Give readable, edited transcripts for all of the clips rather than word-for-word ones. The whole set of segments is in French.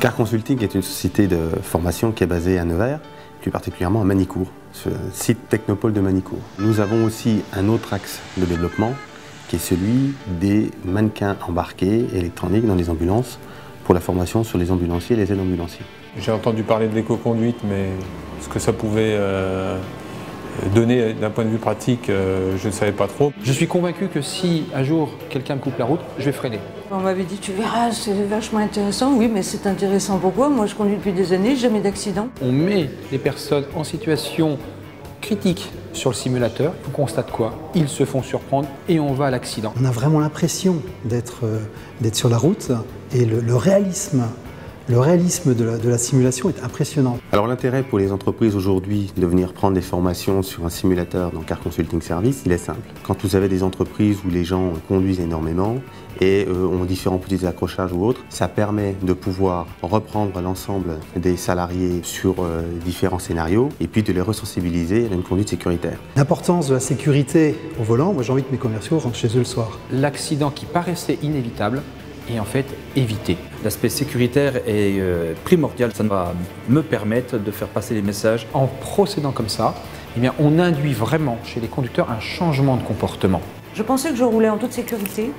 Car Consulting est une société de formation qui est basée à Nevers, plus particulièrement à Manicourt, ce site technopole de Manicourt. Nous avons aussi un autre axe de développement qui est celui des mannequins embarqués électroniques dans les ambulances pour la formation sur les ambulanciers et les aides-ambulanciers. J'ai entendu parler de l'éco-conduite, mais ce que ça pouvait donner d'un point de vue pratique, je ne savais pas trop. Je suis convaincu que si un jour quelqu'un me coupe la route, je vais freiner. On m'avait dit, tu verras, c'est vachement intéressant. Oui, mais c'est intéressant pourquoi? Moi, je conduis depuis des années, jamais d'accident. On met les personnes en situation critique sur le simulateur. On constate quoi? Ils se font surprendre et on va à l'accident. On a vraiment l'impression d'être sur la route et le réalisme de la simulation est impressionnant. Alors l'intérêt pour les entreprises aujourd'hui de venir prendre des formations sur un simulateur dans Car Consulting Service, il est simple. Quand vous avez des entreprises où les gens conduisent énormément et ont différents petits accrochages ou autres, ça permet de pouvoir reprendre l'ensemble des salariés sur différents scénarios et puis de les resensibiliser à une conduite sécuritaire. L'importance de la sécurité au volant, moi j'ai envie que mes commerciaux rentrent chez eux le soir. L'accident qui paraissait inévitable est en fait évité. L'aspect sécuritaire est primordial, ça va me permettre de faire passer les messages. En procédant comme ça, eh bien, on induit vraiment chez les conducteurs un changement de comportement. Je pensais que je roulais en toute sécurité,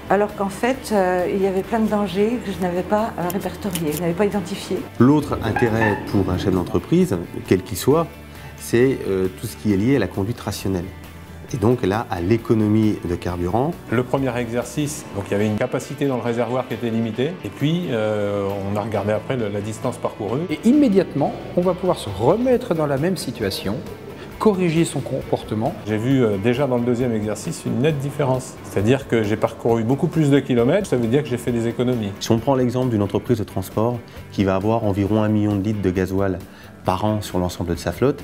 alors qu'en fait, il y avait plein de dangers que je n'avais pas répertoriés, je n'avais pas identifiés. L'autre intérêt pour un chef d'entreprise, quel qu'il soit, c'est tout ce qui est lié à la conduite rationnelle. Et donc là, à l'économie de carburant. Le premier exercice, donc il y avait une capacité dans le réservoir qui était limitée, et puis on a regardé après la distance parcourue. Et immédiatement, on va pouvoir se remettre dans la même situation, corriger son comportement. J'ai vu déjà dans le deuxième exercice une nette différence. C'est-à-dire que j'ai parcouru beaucoup plus de kilomètres, ça veut dire que j'ai fait des économies. Si on prend l'exemple d'une entreprise de transport qui va avoir environ 1 million de litres de gasoil par an sur l'ensemble de sa flotte,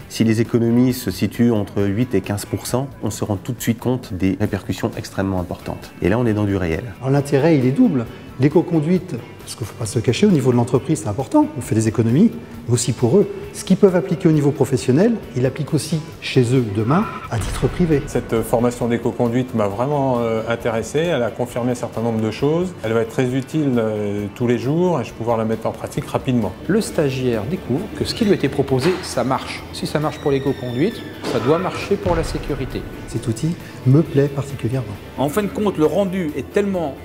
si les économies se situent entre 8 et 15%, on se rend tout de suite compte des répercussions extrêmement importantes. Et là, on est dans du réel. Alors l'intérêt, il est double. L'éco-conduite, parce qu'il ne faut pas se le cacher, au niveau de l'entreprise, c'est important. On fait des économies, mais aussi pour eux. Ce qu'ils peuvent appliquer au niveau professionnel, ils l'appliquent aussi chez eux demain, à titre privé. Cette formation d'éco-conduite m'a vraiment intéressé. Elle a confirmé un certain nombre de choses. Elle va être très utile tous les jours et je vais pouvoir la mettre en pratique rapidement. Le stagiaire découvre que ce qui lui a été proposé, ça marche. Si ça marche pour l'éco-conduite, ça doit marcher pour la sécurité. Cet outil me plaît particulièrement. En fin de compte, le rendu est tellement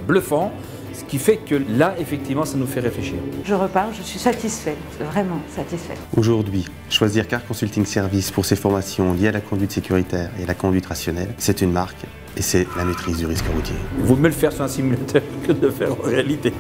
bluffant, ce qui fait que là, effectivement, ça nous fait réfléchir. Je repars, je suis satisfaite, vraiment satisfaite. Aujourd'hui, choisir Car Consulting Service pour ses formations liées à la conduite sécuritaire et à la conduite rationnelle, c'est une marque et c'est la maîtrise du risque routier. Vaut mieux le faire sur un simulateur que de le faire en réalité.